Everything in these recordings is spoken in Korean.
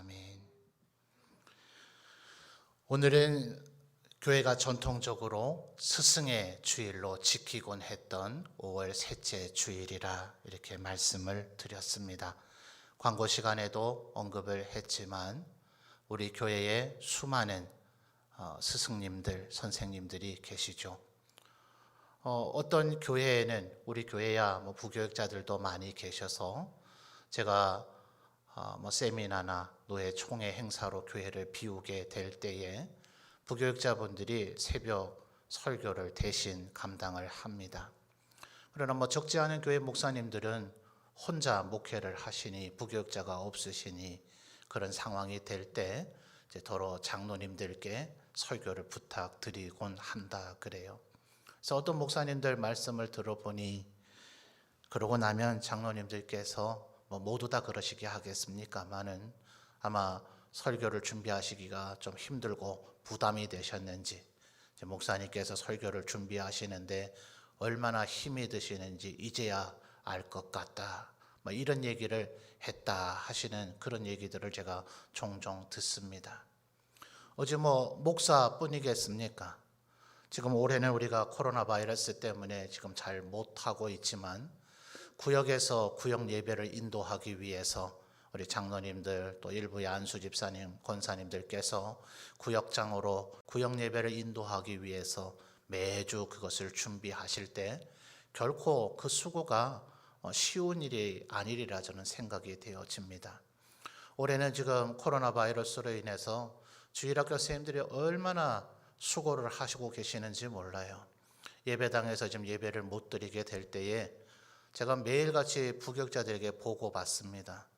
아멘. 오늘은 교회가 전통적으로 스승의 주일로 지키곤 했던 5월 셋째 주일이라 이렇게 말씀을 드렸습니다. 광고 시간에도 언급을 했지만 우리 교회에 수많은 스승님들, 선생님들이 계시죠. 어떤 교회에는 우리 교회야 부교육자들도 많이 계셔서 제가 세미나나 노예 총회 행사로 교회를 비우게 될 때에 부교육자분들이 새벽 설교를 대신 감당을 합니다. 그러나 적지 않은 교회 목사님들은 혼자 목회를 하시니 부교육자가 없으시니 그런 상황이 될 때 더러 장로님들께 설교를 부탁드리곤 한다 그래요. 그래서 어떤 목사님들 말씀을 들어보니 그러고 나면 장로님들께서 모두 다 그러시게 하겠습니까마는 아마 설교를 준비하시기가 좀 힘들고 부담이 되셨는지 목사님께서 설교를 준비하시는데 얼마나 힘이 드시는지 이제야 알 것 같다, 이런 얘기를 했다 하시는 그런 얘기들을 제가 종종 듣습니다. 어제 목사뿐이겠습니까? 지금 올해는 우리가 코로나 바이러스 때문에 지금 잘 못하고 있지만 구역에서 구역 예배를 인도하기 위해서 우리 장로님들 또 일부의 안수 집사님, 권사님들께서 구역장으로 구역 예배를 인도하기 위해서 매주 그것을 준비하실 때 결코 그 수고가 쉬운 일이 아니리라 저는 생각이 되어집니다. 올해는 지금 코로나 바이러스로 인해서 주일학교 선생님들이 얼마나 수고를 하시고 계시는지 몰라요. 예배당에서 지금 예배를 못 드리게 될 때에 제가 매일같이 부교육자들에게 보고받습니다.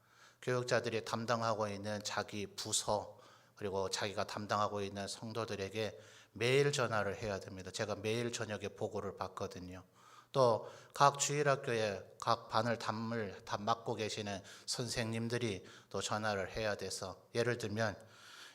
교육자들이 담당하고 있는 자기 부서 그리고 자기가 담당하고 있는 성도들에게 매일 전화를 해야 됩니다. 제가 매일 저녁에 보고를 받거든요. 또 각 주일학교에 각 반을 맡고 계시는 선생님들이 또 전화를 해야 돼서 예를 들면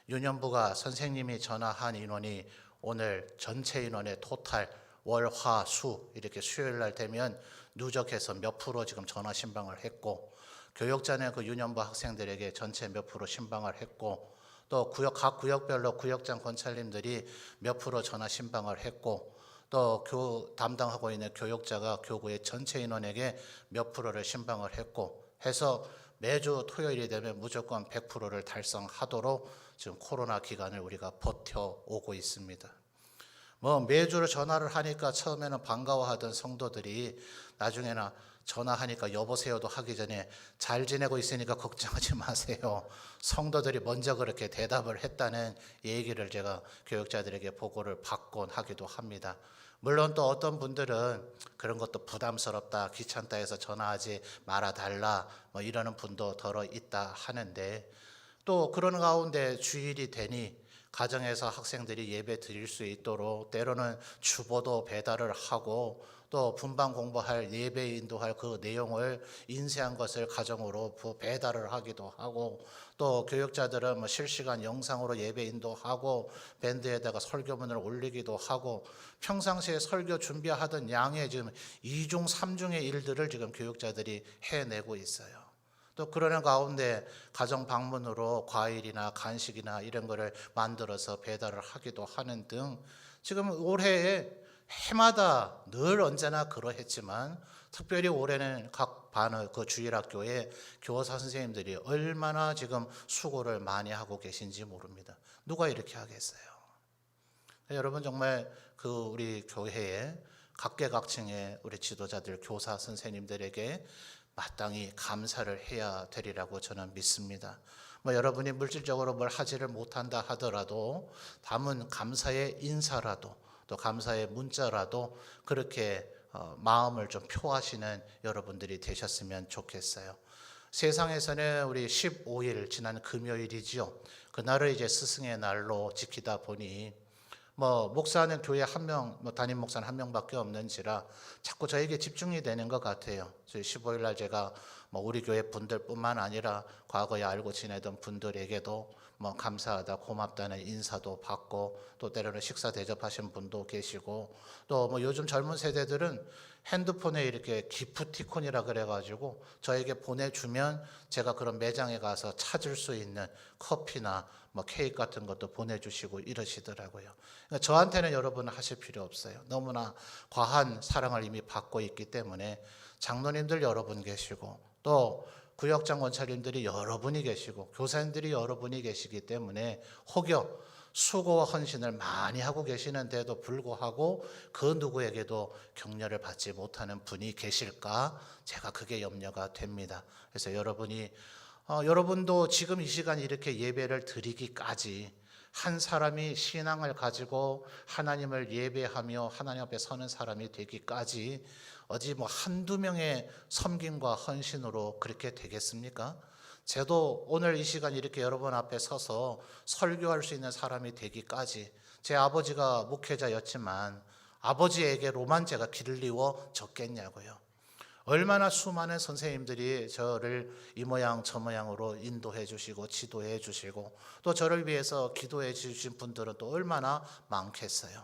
유년부가 선생님이 전화한 인원이 오늘 전체 인원의 토탈 월, 화, 수 이렇게 수요일 날 되면 누적해서 몇 프로 지금 전화 신방을 했고 교육자는 그 유년부 학생들에게 전체 몇 프로 신방을 했고 또 각 구역별로 구역장 권찰님들이 몇 프로 전화 신방을 했고 또 담당하고 있는 교육자가 교구의 전체 인원에게 몇 프로를 신방을 했고 해서 매주 토요일이 되면 무조건 100%를 달성하도록 지금 코로나 기간을 우리가 버텨오고 있습니다. 매주 전화를 하니까 처음에는 반가워하던 성도들이 나중에는 전화하니까 여보세요도 하기 전에 잘 지내고 있으니까 걱정하지 마세요. 성도들이 먼저 그렇게 대답을 했다는 얘기를 제가 교육자들에게 보고를 받곤 하기도 합니다. 물론 또 어떤 분들은 그런 것도 부담스럽다, 귀찮다 해서 전화하지 말아달라 이러는 분도 더러 있다 하는데 또 그런 가운데 주일이 되니 가정에서 학생들이 예배 드릴 수 있도록 때로는 주보도 배달을 하고 또 분반 공부할 예배 인도할 그 내용을 인쇄한 것을 가정으로 배달을 하기도 하고 또 교육자들은 실시간 영상으로 예배 인도하고 밴드에다가 설교문을 올리기도 하고 평상시에 설교 준비하던 양의 지금 2중 3중의 일들을 지금 교육자들이 해내고 있어요. 또 그러는 가운데 가정 방문으로 과일이나 간식이나 이런 거를 만들어서 배달을 하기도 하는 등 지금 올해에 해마다 늘 언제나 그러했지만 특별히 올해는 각 반의 그 주일학교에 교사 선생님들이 얼마나 지금 수고를 많이 하고 계신지 모릅니다. 누가 이렇게 하겠어요? 여러분 정말 우리 교회에 각계각층의 우리 지도자들 교사 선생님들에게 마땅히 감사를 해야 되리라고 저는 믿습니다. 여러분이 물질적으로 뭘 하지를 못한다 하더라도 담은 감사의 인사라도 또 감사의 문자라도 그렇게 마음을 좀 표하시는 여러분들이 되셨으면 좋겠어요. 세상에서는 우리 15일 지난 금요일이지요. 그날을 이제 스승의 날로 지키다 보니 목사는 교회 한 명, 담임 목사는 한 명밖에 없는지라 자꾸 저에게 집중이 되는 것 같아요. 15일 날 제가 뭐 우리 교회 분들뿐만 아니라 과거에 알고 지내던 분들에게도 뭐 감사하다 고맙다는 인사도 받고, 또 때로는 식사 대접하신 분도 계시고, 또 뭐 요즘 젊은 세대들은 핸드폰에 이렇게 기프티콘이라 그래가지고 저에게 보내주면 제가 그런 매장에 가서 찾을 수 있는 커피나 뭐 케이크 같은 것도 보내주시고 이러시더라고요. 그러니까 저한테는 여러분은 하실 필요 없어요. 너무나 과한 사랑을 이미 받고 있기 때문에 장로님들 여러분 계시고, 또 구역장 권사님들이 여러분이 계시고, 교사님들이 여러분이 계시기 때문에 혹여 수고와 헌신을 많이 하고 계시는데도 불구하고 그 누구에게도 격려를 받지 못하는 분이 계실까, 제가 그게 염려가 됩니다. 그래서 여러분도 지금 이 시간 이렇게 예배를 드리기까지 한 사람이 신앙을 가지고 하나님을 예배하며 하나님 앞에 서는 사람이 되기까지 어디 뭐 한두 명의 섬김과 헌신으로 그렇게 되겠습니까? 저도 오늘 이 시간 이렇게 여러분 앞에 서서 설교할 수 있는 사람이 되기까지, 제 아버지가 목회자였지만 아버지에게로만 제가 길리워 졌겠냐고요. 얼마나 수많은 선생님들이 저를 이 모양 저 모양으로 인도해 주시고 지도해 주시고, 또 저를 위해서 기도해 주신 분들은 또 얼마나 많겠어요.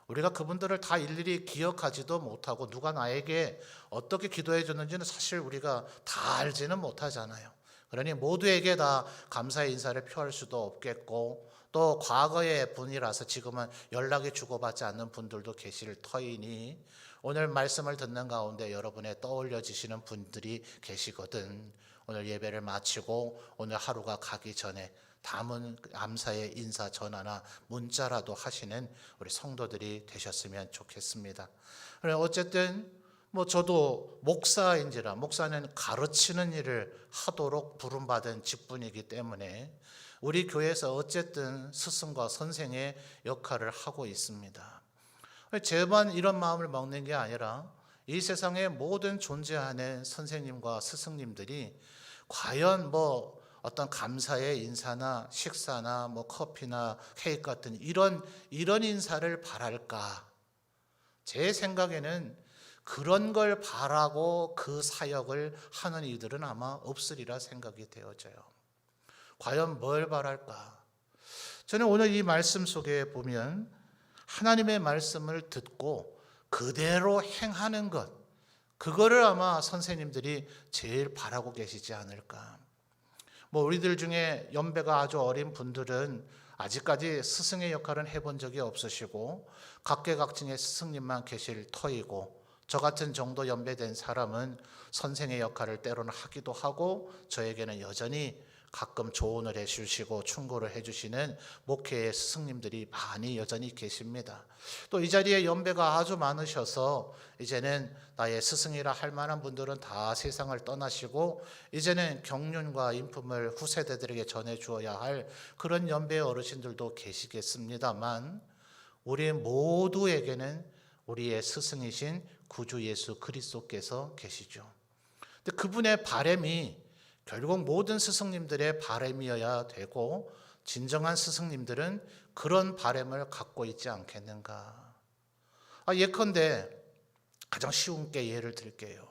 우리가 그분들을 다 일일이 기억하지도 못하고 누가 나에게 어떻게 기도해 줬는지는 사실 우리가 다 알지는 못하잖아요. 그러니 모두에게 다 감사의 인사를 표할 수도 없겠고, 또 과거의 분이라서 지금은 연락이 주고받지 않는 분들도 계실 터이니 오늘 말씀을 듣는 가운데 여러분의 떠올려지시는 분들이 계시거든. 오늘 예배를 마치고 오늘 하루가 가기 전에 담은 감사의 인사 전화나 문자라도 하시는 우리 성도들이 되셨으면 좋겠습니다. 어쨌든 뭐 저도 목사인지라, 목사는 가르치는 일을 하도록 부름받은 직분이기 때문에 우리 교회에서 어쨌든 스승과 선생의 역할을 하고 있습니다. 제만 이런 마음을 먹는 게 아니라 이 세상에 모든 존재하는 선생님과 스승님들이 과연 뭐 어떤 감사의 인사나 식사나 뭐 커피나 케이크 같은 이런 인사를 바랄까? 제 생각에는 그런 걸 바라고 그 사역을 하는 이들은 아마 없으리라 생각이 되어져요. 과연 뭘 바랄까? 저는 오늘 이 말씀 속에 보면 하나님의 말씀을 듣고 그대로 행하는 것, 그거를 아마 선생님들이 제일 바라고 계시지 않을까. 뭐 우리들 중에 연배가 아주 어린 분들은 아직까지 스승의 역할은 해본 적이 없으시고 각계각층의 스승님만 계실 터이고, 저 같은 정도 연배된 사람은 선생의 역할을 때로는 하기도 하고 저에게는 여전히 가끔 조언을 해주시고 충고를 해주시는 목회의 스승님들이 많이 여전히 계십니다. 또 이 자리에 연배가 아주 많으셔서 이제는 나의 스승이라 할 만한 분들은 다 세상을 떠나시고 이제는 경륜과 인품을 후세대들에게 전해주어야 할 그런 연배의 어르신들도 계시겠습니다만, 우리 모두에게는 우리의 스승이신 구주 예수 그리스도께서 계시죠. 근데 그분의 바람이 결국 모든 스승님들의 바람이어야 되고, 진정한 스승님들은 그런 바람을 갖고 있지 않겠는가. 예컨대 가장 쉬운 게 예를 들게요.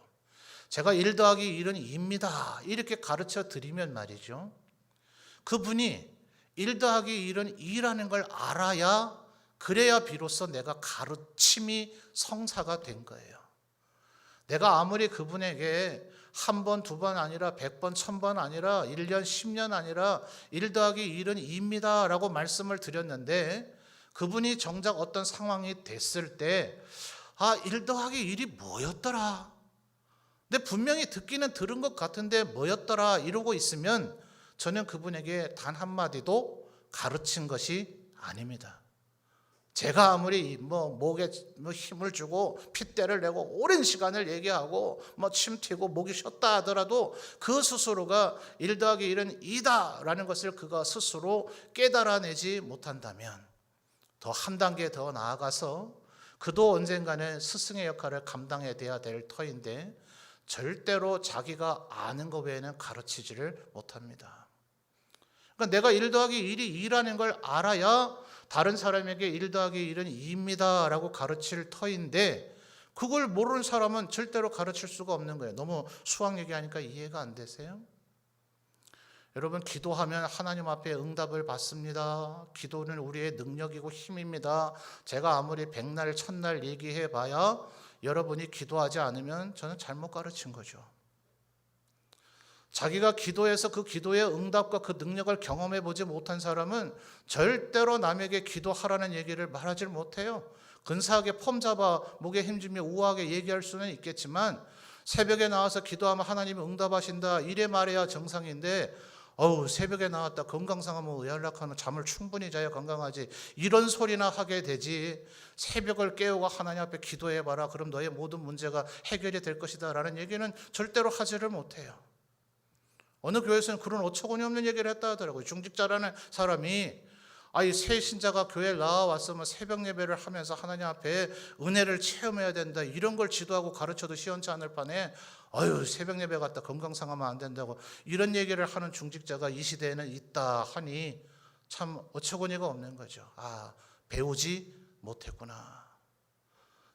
제가 1 더하기 1은 2입니다. 이렇게 가르쳐 드리면 말이죠, 그분이 1 더하기 1은 2라는 걸 알아야, 그래야 비로소 내가 가르침이 성사가 된 거예요. 내가 아무리 그분에게 한 번, 두 번 아니라 100번, 1000번 아니라 1년, 10년 아니라 1 더하기 1은 2입니다 라고 말씀을 드렸는데, 그분이 정작 어떤 상황이 됐을 때 1 더하기 1이 뭐였더라? 근데 분명히 듣기는 들은 것 같은데 뭐였더라? 이러고 있으면 저는 그분에게 단 한마디도 가르친 것이 아닙니다. 제가 아무리 목에 힘을 주고 핏대를 내고 오랜 시간을 얘기하고 침 튀고 목이 쉬었다 하더라도 그 스스로가 1 더하기 1은 2다 라는 것을 그가 스스로 깨달아내지 못한다면, 더 한 단계 더 나아가서 그도 언젠가는 스승의 역할을 감당해야 될 터인데 절대로 자기가 아는 것 외에는 가르치지를 못합니다. 그러니까 내가 1 더하기 1이 2라는 걸 알아야 다른 사람에게 1 더하기 1은 2입니다 라고 가르칠 터인데, 그걸 모르는 사람은 절대로 가르칠 수가 없는 거예요. 너무 수학 얘기하니까 이해가 안 되세요? 여러분, 기도하면 하나님 앞에 응답을 받습니다. 기도는 우리의 능력이고 힘입니다. 제가 아무리 백날 천날 얘기해봐야 여러분이 기도하지 않으면 저는 잘못 가르친 거죠. 자기가 기도해서 그 기도의 응답과 그 능력을 경험해 보지 못한 사람은 절대로 남에게 기도하라는 얘기를 말하지 못해요. 근사하게 폼 잡아 목에 힘주며 우아하게 얘기할 수는 있겠지만 새벽에 나와서 기도하면 하나님이 응답하신다 이래 말해야 정상인데, 새벽에 나왔다 건강상하면 왜 연락하는, 잠을 충분히 자야 건강하지, 이런 소리나 하게 되지. 새벽을 깨우고 하나님 앞에 기도해봐라, 그럼 너의 모든 문제가 해결이 될 것이다 라는 얘기는 절대로 하지를 못해요. 어느 교회에서는 그런 어처구니 없는 얘기를 했다 하더라고요. 중직자라는 사람이 새 신자가 교회에 나와왔으면 새벽 예배를 하면서 하나님 앞에 은혜를 체험해야 된다, 이런 걸 지도하고 가르쳐도 시원치 않을 판에 새벽 예배 갔다 건강 상하면 안 된다고 이런 얘기를 하는 중직자가 이 시대에는 있다 하니 참 어처구니가 없는 거죠. 배우지 못했구나.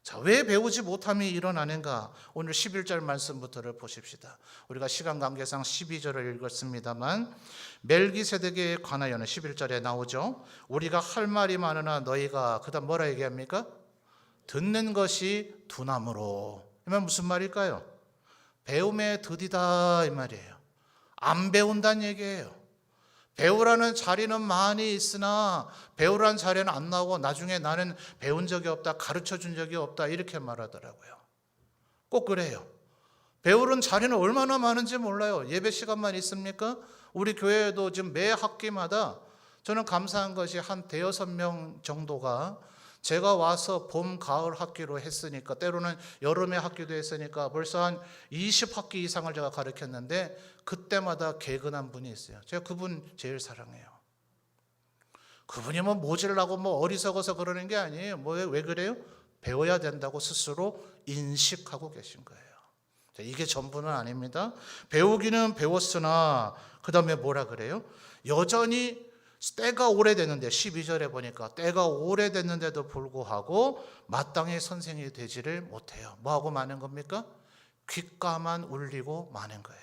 자, 왜 배우지 못함이 일어나는가? 오늘 11절 말씀부터를 보십시다. 우리가 시간 관계상 12절을 읽었습니다만 멜기세덱에 관하여는 11절에 나오죠. 우리가 할 말이 많으나 너희가, 그 다음 뭐라 얘기합니까? 듣는 것이 둔함으로. 이 말 무슨 말일까요? 배움에 더디다 이 말이에요. 안 배운다는 얘기예요. 배우라는 자리는 많이 있으나 배우라는 자리는 안 나오고 나중에 나는 배운 적이 없다, 가르쳐 준 적이 없다, 이렇게 말하더라고요. 꼭 그래요. 배우는 자리는 얼마나 많은지 몰라요. 예배 시간만 있습니까? 우리 교회에도 지금 매 학기마다 저는 감사한 것이 한 대여섯 명 정도가 제가 와서 봄, 가을 학기로 했으니까, 때로는 여름에 학기도 했으니까 벌써 한 20학기 이상을 제가 가르쳤는데 그때마다 개근한 분이 있어요. 제가 그분 제일 사랑해요. 그분이 모질라고 어리석어서 그러는 게 아니에요. 왜 그래요? 배워야 된다고 스스로 인식하고 계신 거예요. 이게 전부는 아닙니다. 배우기는 배웠으나 그 다음에 뭐라 그래요? 여전히 때가 오래됐는데, 12절에 보니까 때가 오래됐는데도 불구하고 마땅히 선생이 되지를 못해요. 뭐하고 마는 겁니까? 귓가만 울리고 마는 거예요.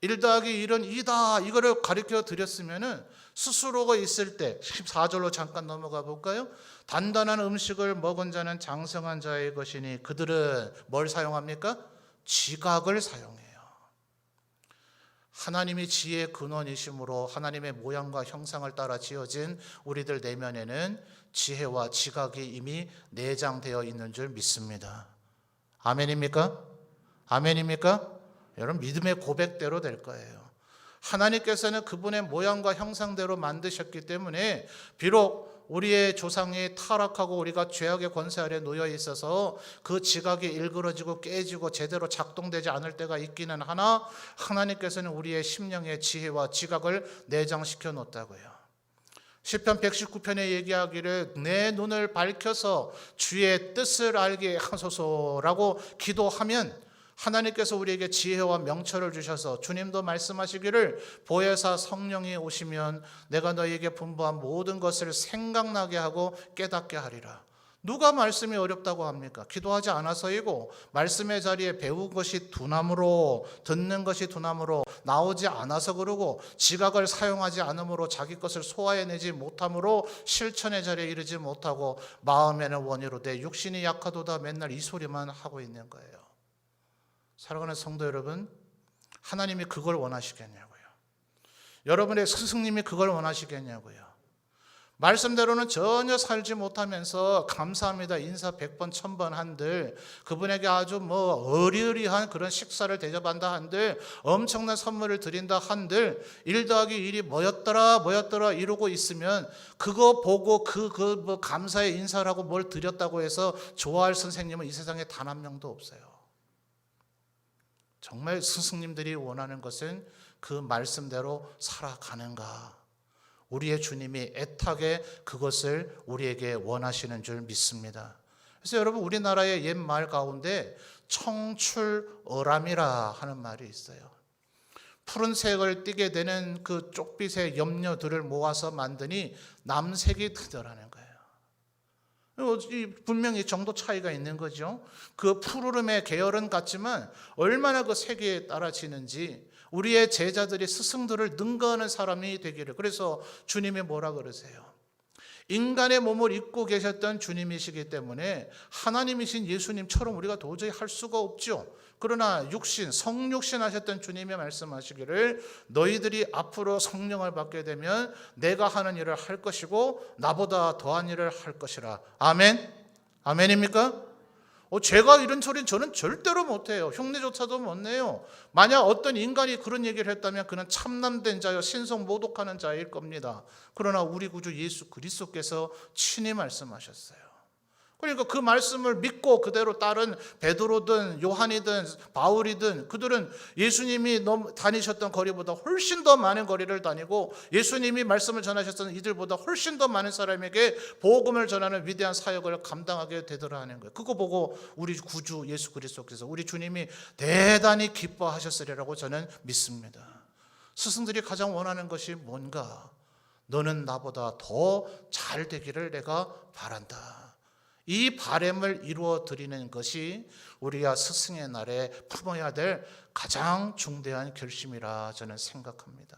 1 더하기 1은 2다 이거를 가르쳐 드렸으면 스스로가 있을 때, 14절로 잠깐 넘어가 볼까요? 단단한 음식을 먹은 자는 장성한 자의 것이니 그들은 뭘 사용합니까? 지각을 사용해요. 하나님이 지혜의 근원이심으로 하나님의 모양과 형상을 따라 지어진 우리들 내면에는 지혜와 지각이 이미 내장되어 있는 줄 믿습니다. 아멘입니까? 아멘입니까? 여러분, 믿음의 고백대로 될 거예요. 하나님께서는 그분의 모양과 형상대로 만드셨기 때문에 비록 우리의 조상이 타락하고 우리가 죄악의 권세 아래 놓여 있어서 그 지각이 일그러지고 깨지고 제대로 작동되지 않을 때가 있기는 하나, 하나님께서는 우리의 심령의 지혜와 지각을 내장시켜 놓았다고요. 시편 119편에 얘기하기를 내 눈을 밝혀서 주의 뜻을 알게 하소서라고 기도하면 하나님께서 우리에게 지혜와 명철을 주셔서 주님도 말씀하시기를 보혜사 성령이 오시면 내가 너희에게 분부한 모든 것을 생각나게 하고 깨닫게 하리라. 누가 말씀이 어렵다고 합니까? 기도하지 않아서이고 말씀의 자리에 배운 것이 둔함으로, 듣는 것이 둔함으로, 나오지 않아서 그러고 지각을 사용하지 않으므로 자기 것을 소화해내지 못함으로 실천의 자리에 이르지 못하고 마음에는 원이로 내 육신이 약하도다 맨날 이 소리만 하고 있는 거예요. 사랑하는 성도 여러분, 하나님이 그걸 원하시겠냐고요? 여러분의 스승님이 그걸 원하시겠냐고요? 말씀대로는 전혀 살지 못하면서 감사합니다 인사 100번 1000번 한들, 그분에게 아주 어리어리한 그런 식사를 대접한다 한들, 엄청난 선물을 드린다 한들 1 더하기 1이 뭐였더라 이러고 있으면 그거 보고 감사의 인사라고 뭘 드렸다고 해서 좋아할 선생님은 이 세상에 단 한 명도 없어요. 정말 스승님들이 원하는 것은 그 말씀대로 살아가는가? 우리의 주님이 애타게 그것을 우리에게 원하시는 줄 믿습니다. 그래서 여러분, 우리나라의 옛말 가운데 청출어람이라 하는 말이 있어요. 푸른색을 띠게 되는 그 쪽빛의 염료들을 모아서 만드니 남색이 되더라는 거예요. 분명히 정도 차이가 있는 거죠. 그 푸르름의 계열은 같지만 얼마나 그 세계에 따라지는지 우리의 제자들이 스승들을 능가하는 사람이 되기를. 그래서 주님이 뭐라 그러세요? 인간의 몸을 입고 계셨던 주님이시기 때문에 하나님이신 예수님처럼 우리가 도저히 할 수가 없죠. 그러나 성육신 하셨던 주님이 말씀하시기를 너희들이 앞으로 성령을 받게 되면 내가 하는 일을 할 것이고 나보다 더한 일을 할 것이라. 아멘? 아멘입니까? 제가 이런 소리는 저는 절대로 못해요. 흉내조차도 못 내요. 만약 어떤 인간이 그런 얘기를 했다면 그는 참남된 자요 신성 모독하는 자일 겁니다. 그러나 우리 구주 예수 그리스도께서 친히 말씀하셨어요. 그러니까 그 말씀을 믿고 그대로 따른 베드로든 요한이든 바울이든 그들은 예수님이 다니셨던 거리보다 훨씬 더 많은 거리를 다니고 예수님이 말씀을 전하셨던 이들보다 훨씬 더 많은 사람에게 복음을 전하는 위대한 사역을 감당하게 되더라 하는 거예요. 그거 보고 우리 구주 예수 그리스도께서 우리 주님이 대단히 기뻐하셨으리라고 저는 믿습니다. 스승들이 가장 원하는 것이 뭔가? 너는 나보다 더 잘 되기를 내가 바란다. 이 바람을 이루어 드리는 것이 우리가 스승의 날에 품어야 될 가장 중대한 결심이라 저는 생각합니다.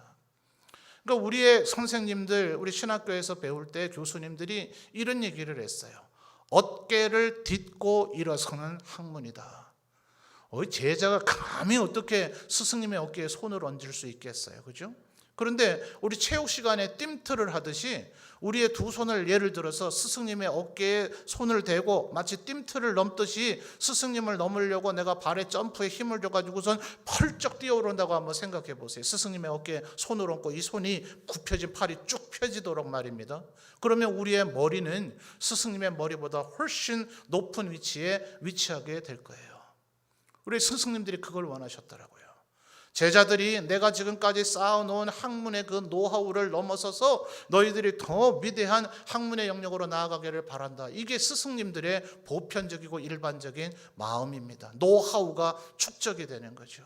그러니까 우리의 선생님들, 우리 신학교에서 배울 때 교수님들이 이런 얘기를 했어요. 어깨를 딛고 일어서는 학문이다. 제자가 감히 어떻게 스승님의 어깨에 손을 얹을 수 있겠어요, 그죠? 그런데 우리 체육 시간에 뜀트를 하듯이 우리의 두 손을 예를 들어서 스승님의 어깨에 손을 대고 마치 뜀트를 넘듯이 스승님을 넘으려고 내가 발에 점프에 힘을 줘가지고선 펄쩍 뛰어오른다고 한번 생각해 보세요. 스승님의 어깨에 손을 얹고 이 손이 굽혀진 팔이 쭉 펴지도록 말입니다. 그러면 우리의 머리는 스승님의 머리보다 훨씬 높은 위치에 위치하게 될 거예요. 우리 스승님들이 그걸 원하셨더라고요. 제자들이 내가 지금까지 쌓아놓은 학문의 그 노하우를 넘어서서 너희들이 더 위대한 학문의 영역으로 나아가기를 바란다. 이게 스승님들의 보편적이고 일반적인 마음입니다. 노하우가 축적이 되는 거죠.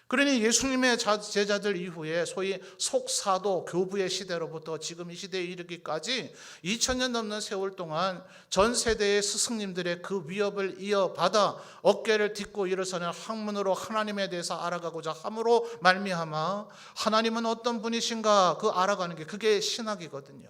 그러니 예수님의 제자들 이후에 소위 속사도 교부의 시대로부터 지금 이 시대에 이르기까지 2000년 넘는 세월 동안 전 세대의 스승님들의 그 위협을 이어받아 어깨를 딛고 일어서는 학문으로 하나님에 대해서 알아가고자 함으로 말미암아 하나님은 어떤 분이신가 그 알아가는 게 그게 신학이거든요.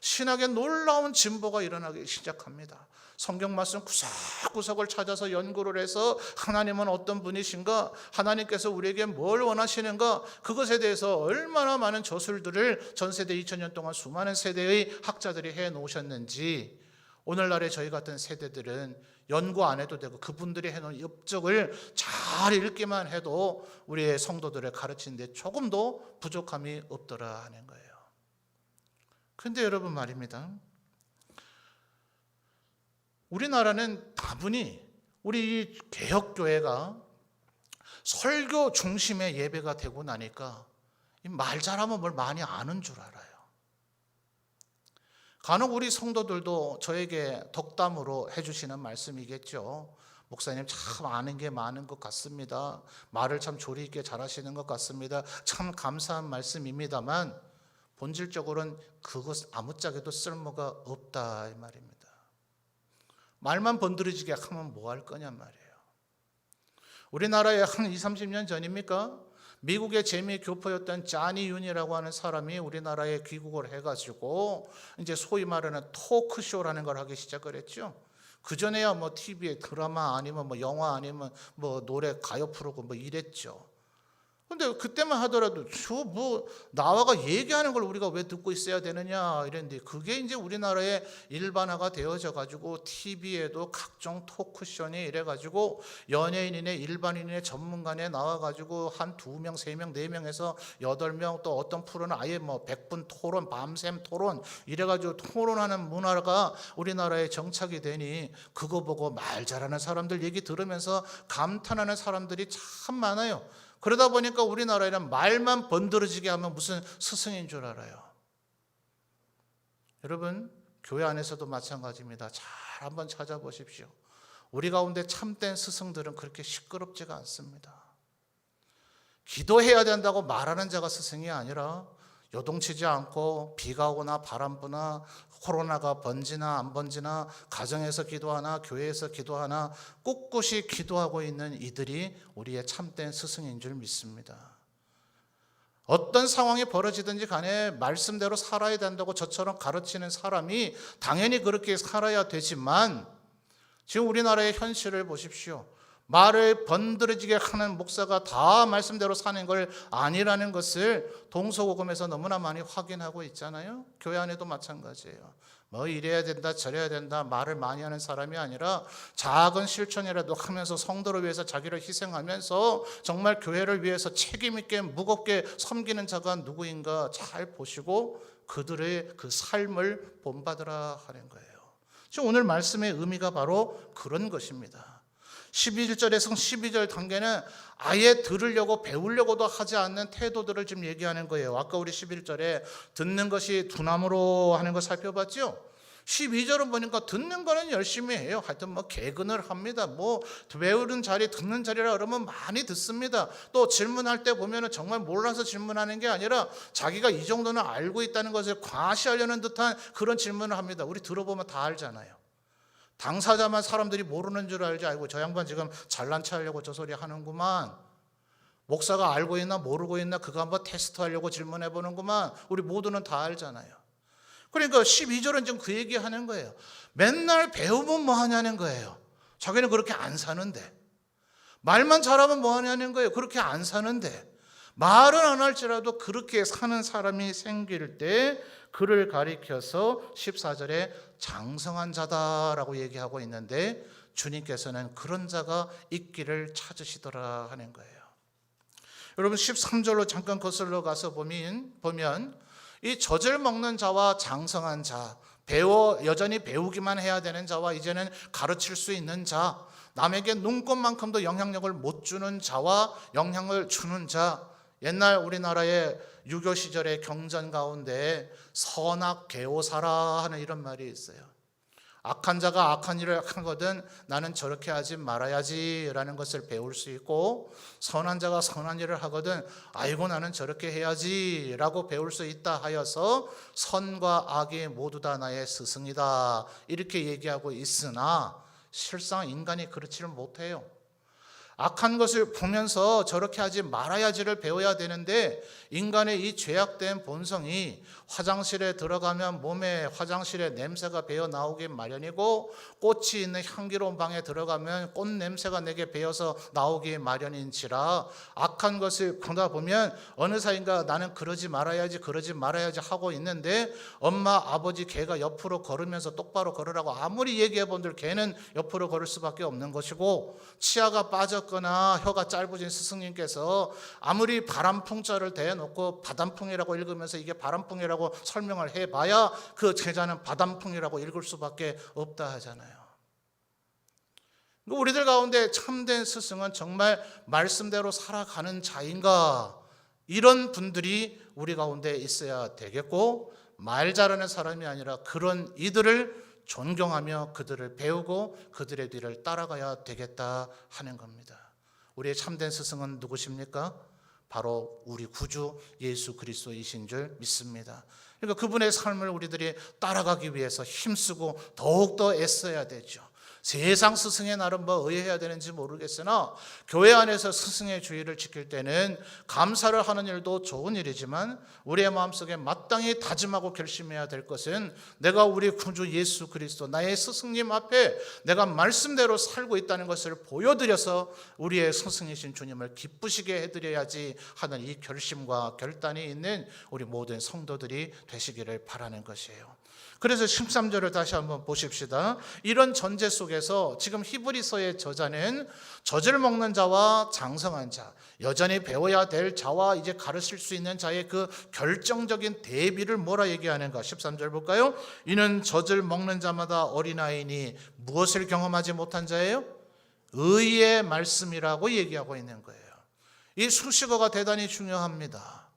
신학에 놀라운 진보가 일어나기 시작합니다. 성경 말씀 구석구석을 찾아서 연구를 해서 하나님은 어떤 분이신가, 하나님께서 우리에게 뭘 원하시는가, 그것에 대해서 얼마나 많은 저술들을 전 세대 2000년 동안 수많은 세대의 학자들이 해놓으셨는지 오늘날의 저희 같은 세대들은 연구 안 해도 되고 그분들이 해놓은 업적을 잘 읽기만 해도 우리의 성도들을 가르치는 데 조금도 부족함이 없더라 하는 거예요. 그런데 여러분 말입니다. 우리나라는 다분히 우리 이 개혁교회가 설교 중심의 예배가 되고 나니까 말 잘하면 뭘 많이 아는 줄 알아요. 간혹 우리 성도들도 저에게 덕담으로 해주시는 말씀이겠죠. 목사님 참 아는 게 많은 것 같습니다. 말을 참 조리 있게 잘하시는 것 같습니다. 참 감사한 말씀입니다만 본질적으로는 그것 아무짝에도 쓸모가 없다 이 말입니다. 말만 번드러지게 하면 뭐 할 거냔 말이에요. 우리나라에 한 20, 30년 전입니까? 미국의 재미 교포였던 자니 윤이라고 하는 사람이 우리나라에 귀국을 해가지고 이제 소위 말하는 토크쇼라는 걸 하기 시작을 했죠. 그전에야 뭐 TV에 드라마 아니면 뭐 영화 아니면 뭐 노래 가요 프로그램 뭐 이랬죠. 근데 그때만 하더라도 저 뭐 나와가 얘기하는 걸 우리가 왜 듣고 있어야 되느냐 이랬는데 그게 이제 우리나라에 일반화가 되어져 가지고 TV에도 각종 토크쇼니 이래가지고 연예인이네 일반인의 전문가네 나와가지고 한 2명, 3명, 4명에서 8명 또 어떤 프로는 아예 뭐 100분 토론, 밤샘 토론 이래가지고 토론하는 문화가 우리나라에 정착이 되니 그거 보고 말 잘하는 사람들 얘기 들으면서 감탄하는 사람들이 참 많아요. 그러다 보니까 우리나라에는 말만 번드러지게 하면 무슨 스승인 줄 알아요. 여러분 교회 안에서도 마찬가지입니다. 잘 한번 찾아보십시오. 우리 가운데 참된 스승들은 그렇게 시끄럽지가 않습니다. 기도해야 된다고 말하는 자가 스승이 아니라 요동치지 않고 비가 오거나 바람 부나 코로나가 번지나 안 번지나 가정에서 기도하나 교회에서 기도하나 꿋꿋이 기도하고 있는 이들이 우리의 참된 스승인 줄 믿습니다. 어떤 상황이 벌어지든지 간에 말씀대로 살아야 된다고 저처럼 가르치는 사람이 당연히 그렇게 살아야 되지만 지금 우리나라의 현실을 보십시오. 말을 번드러지게 하는 목사가 다 말씀대로 사는 걸 아니라는 것을 동서고금에서 너무나 많이 확인하고 있잖아요. 교회 안에도 마찬가지예요. 뭐 이래야 된다 저래야 된다 말을 많이 하는 사람이 아니라 작은 실천이라도 하면서 성도를 위해서 자기를 희생하면서 정말 교회를 위해서 책임 있게 무겁게 섬기는 자가 누구인가 잘 보시고 그들의 그 삶을 본받으라 하는 거예요. 지금 오늘 말씀의 의미가 바로 그런 것입니다. 11절에서 12절 단계는 아예 들으려고 배우려고도 하지 않는 태도들을 지금 얘기하는 거예요. 아까 우리 11절에 듣는 것이 두나무로 하는 거 살펴봤죠? 12절은 보니까 듣는 거는 열심히 해요. 하여튼 뭐 개근을 합니다. 뭐 배우는 자리, 듣는 자리라 그러면 많이 듣습니다. 또 질문할 때 보면은 정말 몰라서 질문하는 게 아니라 자기가 이 정도는 알고 있다는 것을 과시하려는 듯한 그런 질문을 합니다. 우리 들어보면 다 알잖아요. 당사자만 사람들이 모르는 줄 알지 알고 저 양반 지금 잘난 체 하려고 저 소리 하는구만. 목사가 알고 있나 모르고 있나 그거 한번 테스트하려고 질문해 보는구만. 우리 모두는 다 알잖아요. 그러니까 12절은 지금 그 얘기하는 거예요. 맨날 배우면 뭐 하냐는 거예요. 자기는 그렇게 안 사는데. 말만 잘하면 뭐 하냐는 거예요. 그렇게 안 사는데. 말은 안 할지라도 그렇게 사는 사람이 생길 때 그를 가리켜서 14절에 장성한 자다라고 얘기하고 있는데 주님께서는 그런 자가 있기를 찾으시더라 하는 거예요. 여러분 13절로 잠깐 거슬러 가서 보면 이 젖을 먹는 자와 장성한 자, 여전히 배우기만 해야 되는 자와 이제는 가르칠 수 있는 자, 남에게 눈꽃만큼도 영향력을 못 주는 자와 영향을 주는 자, 옛날 우리나라의 유교 시절의 경전 가운데 선악 계오사라 하는 이런 말이 있어요. 악한 자가 악한 일을 하거든 나는 저렇게 하지 말아야지 라는 것을 배울 수 있고, 선한 자가 선한 일을 하거든 아이고 나는 저렇게 해야지 라고 배울 수 있다 하여서 선과 악이 모두 다 나의 스승이다 이렇게 얘기하고 있으나 실상 인간이 그렇지를 못해요. 악한 것을 보면서 저렇게 하지 말아야지를 배워야 되는데 인간의 이 죄악된 본성이 화장실에 들어가면 몸에 화장실에 냄새가 배어 나오기 마련이고, 꽃이 있는 향기로운 방에 들어가면 꽃 냄새가 내게 배어서 나오기 마련인지라 악한 것을 보다 보면 어느 사이인가 나는 그러지 말아야지 하고 있는데 엄마 아버지 걔가 옆으로 걸으면서 똑바로 걸으라고 아무리 얘기해 본들 걔는 옆으로 걸을 수밖에 없는 것이고, 치아가 빠졌거나 혀가 짧아진 스승님께서 아무리 바람풍자를 대놓고 바람풍이라고 읽으면서 이게 바람풍이라고 설명을 해봐야 그 제자는 바람풍이라고 읽을 수밖에 없다 하잖아요. 우리들 가운데 참된 스승은 정말 말씀대로 살아가는 자인가, 이런 분들이 우리 가운데 있어야 되겠고, 말 잘하는 사람이 아니라 그런 이들을 존경하며 그들을 배우고 그들의 뒤를 따라가야 되겠다 하는 겁니다. 우리의 참된 스승은 누구십니까? 바로 우리 구주 예수 그리스도이신 줄 믿습니다. 그러니까 그분의 삶을 우리들이 따라가기 위해서 힘쓰고 더욱더 애써야 되죠. 세상 스승의 날은 뭐 의해야 되는지 모르겠으나 교회 안에서 스승의 주의를 지킬 때는 감사를 하는 일도 좋은 일이지만 우리의 마음속에 마땅히 다짐하고 결심해야 될 것은 내가 우리 구주 예수 그리스도 나의 스승님 앞에 내가 말씀대로 살고 있다는 것을 보여드려서 우리의 스승이신 주님을 기쁘시게 해드려야지 하는 이 결심과 결단이 있는 우리 모든 성도들이 되시기를 바라는 것이에요. 그래서 13절을 다시 한번 보십시다. 이런 전제 속에서 지금 히브리서의 저자는 젖을 먹는 자와 장성한 자, 여전히 배워야 될 자와 이제 가르칠 수 있는 자의 그 결정적인 대비를 뭐라 얘기하는가? 13절 볼까요? 이는 젖을 먹는 자마다 어린아이니 무엇을 경험하지 못한 자예요? 의의 말씀이라고 얘기하고 있는 거예요. 이 수식어가 대단히 중요합니다.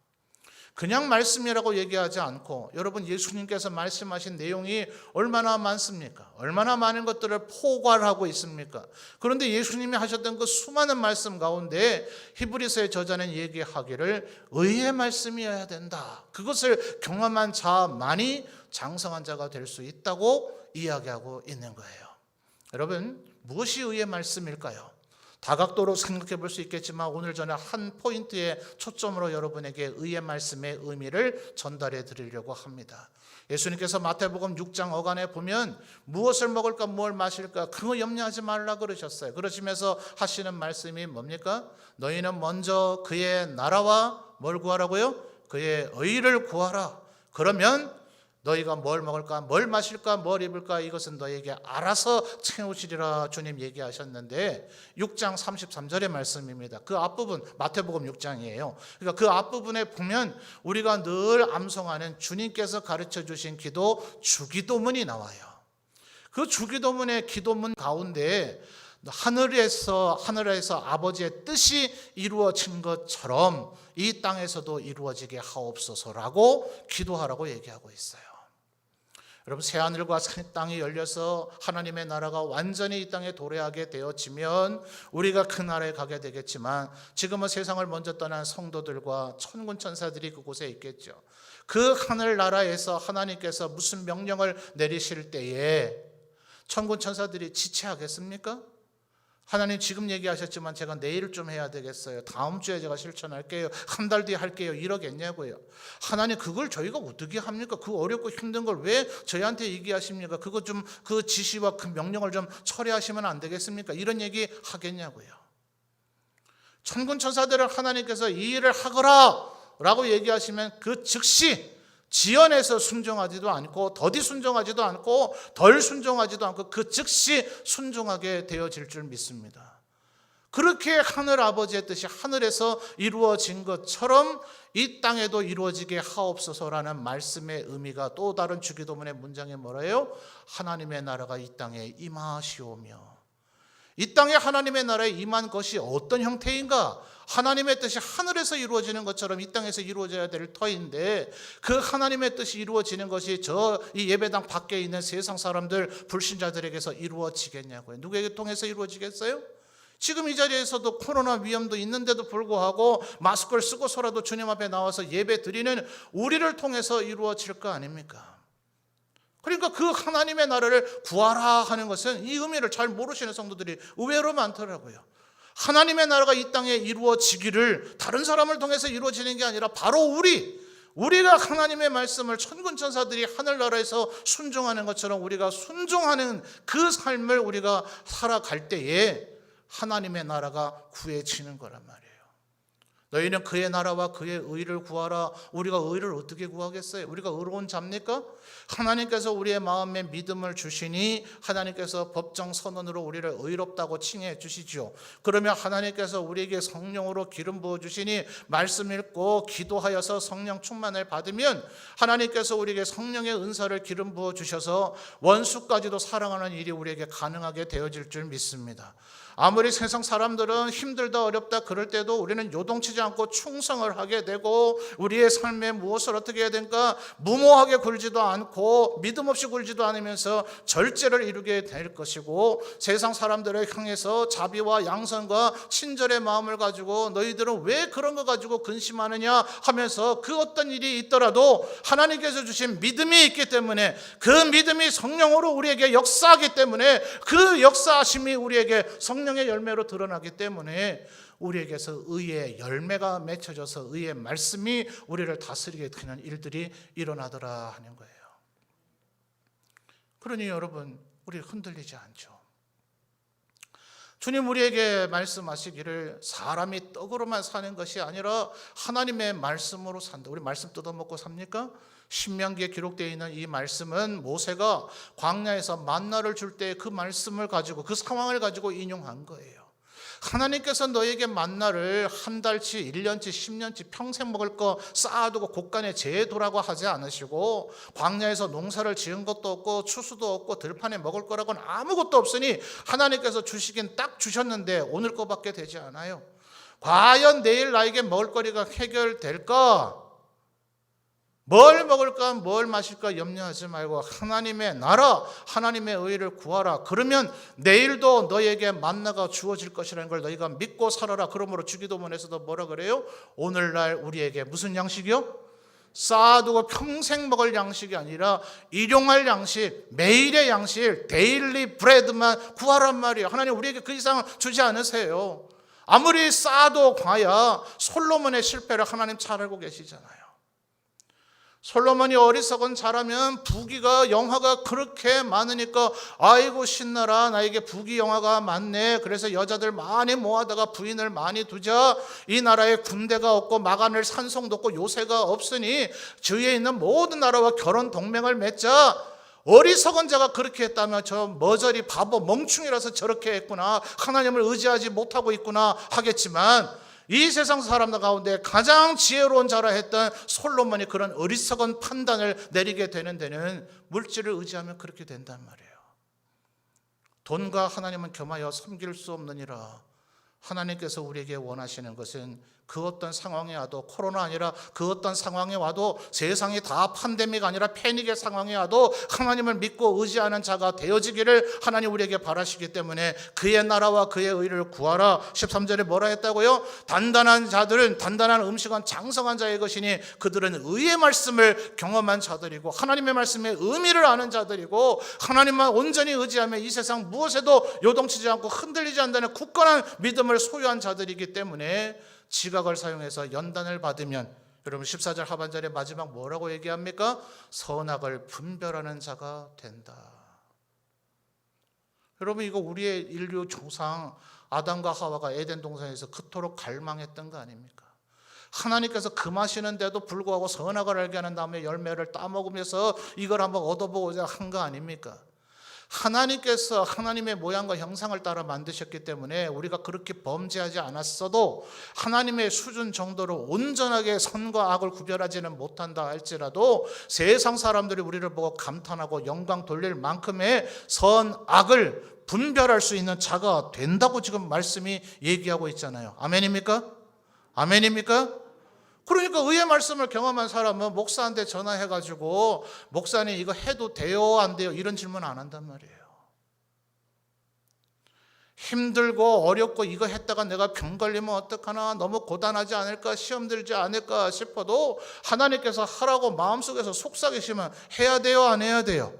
그냥 말씀이라고 얘기하지 않고 여러분 예수님께서 말씀하신 내용이 얼마나 많습니까? 얼마나 많은 것들을 포괄하고 있습니까? 그런데 예수님이 하셨던 그 수많은 말씀 가운데 히브리서의 저자는 얘기하기를 의의 말씀이어야 된다. 그것을 경험한 자만이 장성한 자가 될 수 있다고 이야기하고 있는 거예요. 여러분 무엇이 의의 말씀일까요? 다각도로 생각해 볼 수 있겠지만 오늘 저는 한 포인트에 초점으로 여러분에게 의의 말씀의 의미를 전달해 드리려고 합니다. 예수님께서 마태복음 6장 어간에 보면 무엇을 먹을까 무엇을 마실까 그거 염려하지 말라 그러셨어요. 그러시면서 하시는 말씀이 뭡니까? 너희는 먼저 그의 나라와 뭘 구하라고요? 그의 의를 구하라. 그러면 너희가 뭘 먹을까, 뭘 마실까, 뭘 입을까 이것은 너희에게 알아서 채우시리라 주님 얘기하셨는데 6장 33절의 말씀입니다. 그 앞부분 마태복음 6장이에요. 그러니까 그 앞부분에 보면 우리가 늘 암송하는 주님께서 가르쳐 주신 기도 주기도문이 나와요. 그 주기도문의 기도문 가운데 하늘에서 아버지의 뜻이 이루어진 것처럼 이 땅에서도 이루어지게 하옵소서라고 기도하라고 얘기하고 있어요. 여러분 새하늘과 새 땅이 열려서 하나님의 나라가 완전히 이 땅에 도래하게 되어지면 우리가 그 나라에 가게 되겠지만 지금은 세상을 먼저 떠난 성도들과 천군 천사들이 그곳에 있겠죠. 그 하늘나라에서 하나님께서 무슨 명령을 내리실 때에 천군 천사들이 지체하겠습니까? 하나님 지금 얘기하셨지만 제가 내일 좀 해야 되겠어요. 다음 주에 제가 실천할게요. 한 달 뒤에 할게요. 이러겠냐고요. 하나님 그걸 저희가 어떻게 합니까? 그 어렵고 힘든 걸 왜 저희한테 얘기하십니까? 그거 좀 그 지시와 그 명령을 좀 처리하시면 안 되겠습니까? 이런 얘기 하겠냐고요. 천군 천사들을 하나님께서 이 일을 하거라 라고 얘기하시면 그 즉시 지연해서 순종하지도 않고 더디 순종하지도 않고 덜 순종하지도 않고 그 즉시 순종하게 되어질 줄 믿습니다. 그렇게 하늘 아버지의 뜻이 하늘에서 이루어진 것처럼 이 땅에도 이루어지게 하옵소서라는 말씀의 의미가 또 다른 주기도문의 문장에 뭐래요? 하나님의 나라가 이 땅에 임하시오며. 이 땅에 하나님의 나라에 임한 것이 어떤 형태인가? 하나님의 뜻이 하늘에서 이루어지는 것처럼 이 땅에서 이루어져야 될 터인데 그 하나님의 뜻이 이루어지는 것이 이 예배당 밖에 있는 세상 사람들 불신자들에게서 이루어지겠냐고요. 누구에게 통해서 이루어지겠어요? 지금 이 자리에서도 코로나 위험도 있는데도 불구하고 마스크를 쓰고서라도 주님 앞에 나와서 예배 드리는 우리를 통해서 이루어질 거 아닙니까? 그러니까 그 하나님의 나라를 구하라 하는 것은 이 의미를 잘 모르시는 성도들이 의외로 많더라고요. 하나님의 나라가 이 땅에 이루어지기를 다른 사람을 통해서 이루어지는 게 아니라 바로 우리가 하나님의 말씀을 천군 천사들이 하늘나라에서 순종하는 것처럼 우리가 순종하는 그 삶을 우리가 살아갈 때에 하나님의 나라가 구해지는 거란 말이에요. 너희는 그의 나라와 그의 의를 구하라. 우리가 의를 어떻게 구하겠어요? 우리가 의로운 자입니까? 하나님께서 우리의 마음에 믿음을 주시니 하나님께서 법정 선언으로 우리를 의롭다고 칭해 주시죠. 그러면 하나님께서 우리에게 성령으로 기름 부어 주시니 말씀 읽고 기도하여서 성령 충만을 받으면 하나님께서 우리에게 성령의 은사를 기름 부어 주셔서 원수까지도 사랑하는 일이 우리에게 가능하게 되어질 줄 믿습니다. 아무리 세상 사람들은 힘들다 어렵다 그럴 때도 우리는 요동치지 않고 충성을 하게 되고 우리의 삶에 무엇을 어떻게 해야 될까 무모하게 굴지도 않고 믿음 없이 굴지도 않으면서 절제를 이루게 될 것이고 세상 사람들을 향해서 자비와 양선과 친절의 마음을 가지고 너희들은 왜 그런 거 가지고 근심하느냐 하면서 그 어떤 일이 있더라도 하나님께서 주신 믿음이 있기 때문에 그 믿음이 성령으로 우리에게 역사하기 때문에 그 역사하심이 우리에게 성령의 열매로 드러나기 때문에 우리에게서 의의 열매가 맺혀져서 의의 말씀이 우리를 다스리게 되는 일들이 일어나더라 하는 거예요. 그러니 여러분 우리 흔들리지 않죠. 주님 우리에게 말씀하시기를 사람이 떡으로만 사는 것이 아니라 하나님의 말씀으로 산다. 우리 말씀 뜯어먹고 삽니까? 신명기에 기록되어 있는 이 말씀은 모세가 광야에서 만나를 줄 때 그 말씀을 가지고 그 상황을 가지고 인용한 거예요. 하나님께서 너에게 만나를 한 달치, 1년치, 10년치 평생 먹을 거 쌓아두고 곳간에 재두라고 하지 않으시고 광야에서 농사를 지은 것도 없고 추수도 없고 들판에 먹을 거라고는 아무것도 없으니 하나님께서 주시긴 딱 주셨는데 오늘 거밖에 되지 않아요. 과연 내일 나에게 먹을 거리가 해결될까? 뭘 먹을까 뭘 마실까 염려하지 말고 하나님의 나라 하나님의 의를 구하라. 그러면 내일도 너에게 만나가 주어질 것이라는 걸 너희가 믿고 살아라. 그러므로 주기도문에서도 뭐라 그래요? 오늘날 우리에게 무슨 양식이요? 쌓아두고 평생 먹을 양식이 아니라 일용할 양식, 매일의 양식, 데일리 브레드만 구하란 말이에요. 하나님 우리에게 그 이상 주지 않으세요. 아무리 쌓아도 과야 솔로몬의 실패를 하나님 잘 알고 계시잖아요. 솔로몬이 어리석은 자라면 부귀가 영화가 그렇게 많으니까 아이고 신나라, 나에게 부귀 영화가 많네, 그래서 여자들 많이 모아다가 부인을 많이 두자. 이 나라에 군대가 없고 마간을 산성도 없고 요새가 없으니 주위에 있는 모든 나라와 결혼 동맹을 맺자. 어리석은 자가 그렇게 했다면 저 머저리 바보 멍충이라서 저렇게 했구나, 하나님을 의지하지 못하고 있구나 하겠지만, 이 세상 사람들 가운데 가장 지혜로운 자라 했던 솔로몬이 그런 어리석은 판단을 내리게 되는 데는 물질을 의지하면 그렇게 된단 말이에요. 돈과 하나님은 겸하여 섬길 수 없느니라. 하나님께서 우리에게 원하시는 것은 그 어떤 상황에 와도, 코로나 아니라 그 어떤 상황에 와도, 세상이 다 팬데믹 아니라 패닉의 상황에 와도 하나님을 믿고 의지하는 자가 되어지기를 하나님 우리에게 바라시기 때문에 그의 나라와 그의 의를 구하라. 13절에 뭐라 했다고요? 단단한 자들은, 단단한 음식은 장성한 자의 것이니 그들은 의의 말씀을 경험한 자들이고 하나님의 말씀의 의미를 아는 자들이고 하나님만 온전히 의지하며 이 세상 무엇에도 요동치지 않고 흔들리지 않는 굳건한 믿음을 소유한 자들이기 때문에 지각을 사용해서 연단을 받으면, 여러분 14절 하반절에 마지막 뭐라고 얘기합니까? 선악을 분별하는 자가 된다. 여러분 이거 우리의 인류 조상 아담과 하와가 에덴 동산에서 그토록 갈망했던 거 아닙니까? 하나님께서 금하시는데도 불구하고 선악을 알게 하는 다음에 열매를 따먹으면서 이걸 한번 얻어보고자 한 거 아닙니까? 하나님께서 하나님의 모양과 형상을 따라 만드셨기 때문에 우리가 그렇게 범죄하지 않았어도 하나님의 수준 정도로 온전하게 선과 악을 구별하지는 못한다 할지라도 세상 사람들이 우리를 보고 감탄하고 영광 돌릴 만큼의 선, 악을 분별할 수 있는 자가 된다고 지금 말씀이 얘기하고 있잖아요. 아멘입니까? 아멘입니까? 그러니까 의의 말씀을 경험한 사람은 목사한테 전화해가지고 목사님 이거 해도 돼요 안 돼요 이런 질문 안 한단 말이에요. 힘들고 어렵고 이거 했다가 내가 병 걸리면 어떡하나, 너무 고단하지 않을까, 시험 들지 않을까 싶어도 하나님께서 하라고 마음속에서 속삭이시면 해야 돼요 안 해야 돼요?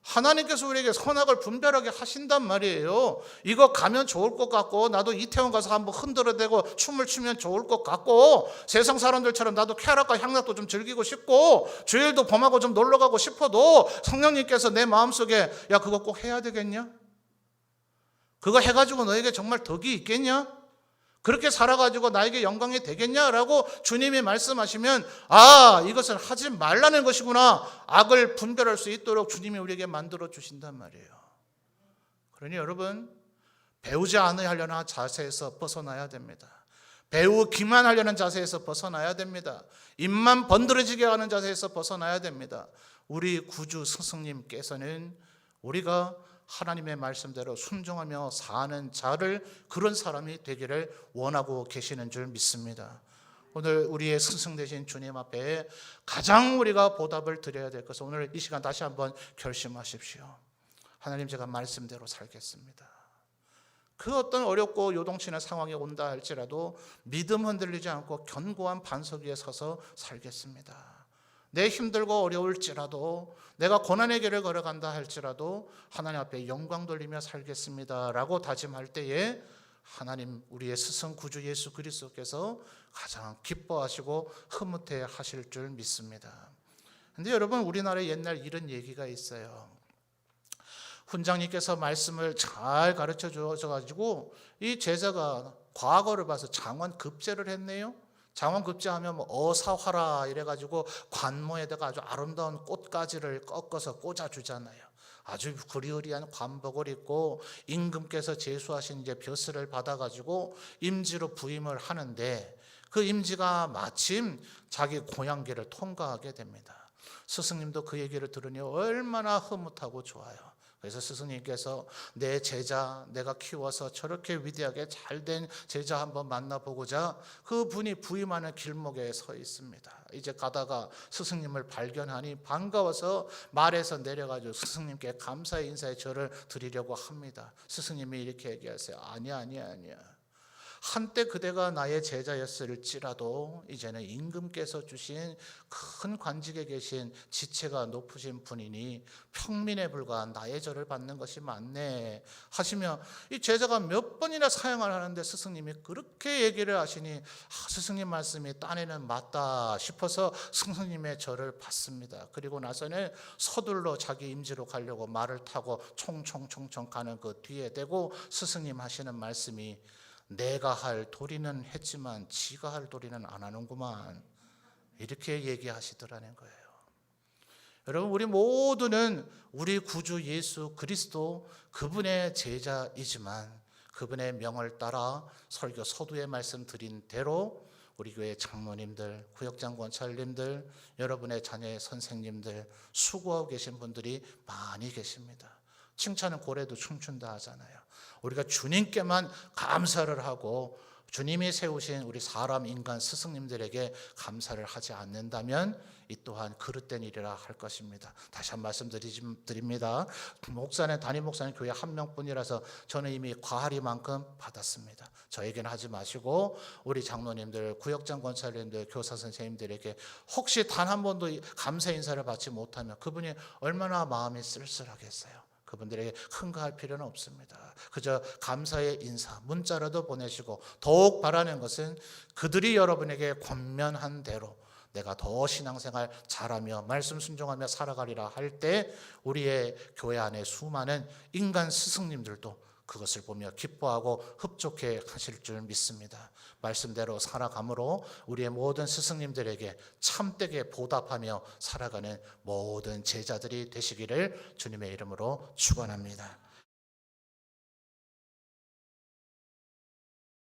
하나님께서 우리에게 선악을 분별하게 하신단 말이에요. 이거 가면 좋을 것 같고, 나도 이태원 가서 한번 흔들어대고 춤을 추면 좋을 것 같고, 세상 사람들처럼 나도 쾌락과 향락도 좀 즐기고 싶고 주일도 범하고 좀 놀러가고 싶어도 성령님께서 내 마음속에 야 그거 꼭 해야 되겠냐? 그거 해가지고 너에게 정말 덕이 있겠냐? 그렇게 살아가지고 나에게 영광이 되겠냐라고 주님이 말씀하시면 아 이것은 하지 말라는 것이구나, 악을 분별할 수 있도록 주님이 우리에게 만들어 주신단 말이에요. 그러니 여러분 배우지 않으려는 자세에서 벗어나야 됩니다. 배우기만 하려는 자세에서 벗어나야 됩니다. 입만 번드러지게 하는 자세에서 벗어나야 됩니다. 우리 구주 스승님께서는 우리가 하나님의 말씀대로 순종하며 사는 자를, 그런 사람이 되기를 원하고 계시는 줄 믿습니다. 오늘 우리의 스승 되신 주님 앞에 가장 우리가 보답을 드려야 될 것은, 오늘 이 시간 다시 한번 결심하십시오. 하나님 제가 말씀대로 살겠습니다. 그 어떤 어렵고 요동치는 상황이 온다 할지라도 믿음 흔들리지 않고 견고한 반석 위에 서서 살겠습니다. 내 힘들고 어려울지라도, 내가 고난의 길을 걸어간다 할지라도 하나님 앞에 영광 돌리며 살겠습니다 라고 다짐할 때에 하나님 우리의 스승 구주 예수 그리스도께서 가장 기뻐하시고 흐뭇해 하실 줄 믿습니다. 그런데 여러분 우리나라에 옛날 이런 얘기가 있어요. 훈장님께서 말씀을 잘 가르쳐 주셔가지고 이 제자가 과거를 봐서 장원급제를 했네요. 장원급제하면 뭐 어사화라 이래가지고 관모에다가 아주 아름다운 꽃가지를 꺾어서 꽂아주잖아요. 아주 그리어리한 관복을 입고 임금께서 제수하신 이제 벼슬을 받아가지고 임지로 부임을 하는데, 그 임지가 마침 자기 고향길을 통과하게 됩니다. 스승님도 그 얘기를 들으니 얼마나 흐뭇하고 좋아요. 그래서 스승님께서 내 제자 내가 키워서 저렇게 위대하게 잘된 제자 한번 만나보고자 그분이 부임하는 길목에 서 있습니다. 이제 가다가 스승님을 발견하니 반가워서 말에서 내려가지고 스승님께 감사의 인사의 절을 드리려고 합니다. 스승님이 이렇게 얘기하세요. 아니야. 한때 그대가 나의 제자였을지라도 이제는 임금께서 주신 큰 관직에 계신 지체가 높으신 분이니 평민에 불과한 나의 절을 받는 것이 맞네 하시며 이 제자가 몇 번이나 사양을 하는데 스승님이 그렇게 얘기를 하시니 스승님 말씀이 딴에는 맞다 싶어서 스승님의 절을 받습니다. 그리고 나서는 서둘러 자기 임지로 가려고 말을 타고 총총총총 가는 그 뒤에 대고 스승님 하시는 말씀이 내가 할 도리는 했지만 지가 할 도리는 안 하는구만 이렇게 얘기하시더라는 거예요. 여러분 우리 모두는 우리 구주 예수 그리스도 그분의 제자이지만 그분의 명을 따라 설교 서두에 말씀드린 대로 우리 교회 장로님들, 구역장 권찰님들, 여러분의 자녀의 선생님들 수고하고 계신 분들이 많이 계십니다. 칭찬은 고래도 춤춘다 하잖아요. 우리가 주님께만 감사를 하고 주님이 세우신 우리 사람 인간 스승님들에게 감사를 하지 않는다면 이 또한 그릇된 일이라 할 것입니다. 다시 한 말씀 드립니다. 목사는 담임 목사는 교회 한 명뿐이라서 저는 이미 과할이만큼 받았습니다. 저에게는 하지 마시고 우리 장로님들, 구역장 권사님들, 교사 선생님들에게 혹시 단 한 번도 감사 인사를 받지 못하면 그분이 얼마나 마음이 쓸쓸하겠어요. 그분들에게 큰가할 필요는 없습니다. 그저 감사의 인사 문자라도 보내시고 더욱 바라는 것은 그들이 여러분에게 권면한 대로 내가 더 신앙생활 잘하며 말씀 순종하며 살아가리라 할 때 우리의 교회 안에 수많은 인간 스승님들도 그것을 보며 기뻐하고 흡족해 하실 줄 믿습니다. 말씀대로 살아감으로 우리의 모든 스승님들에게 참되게 보답하며 살아가는 모든 제자들이 되시기를 주님의 이름으로 축원합니다.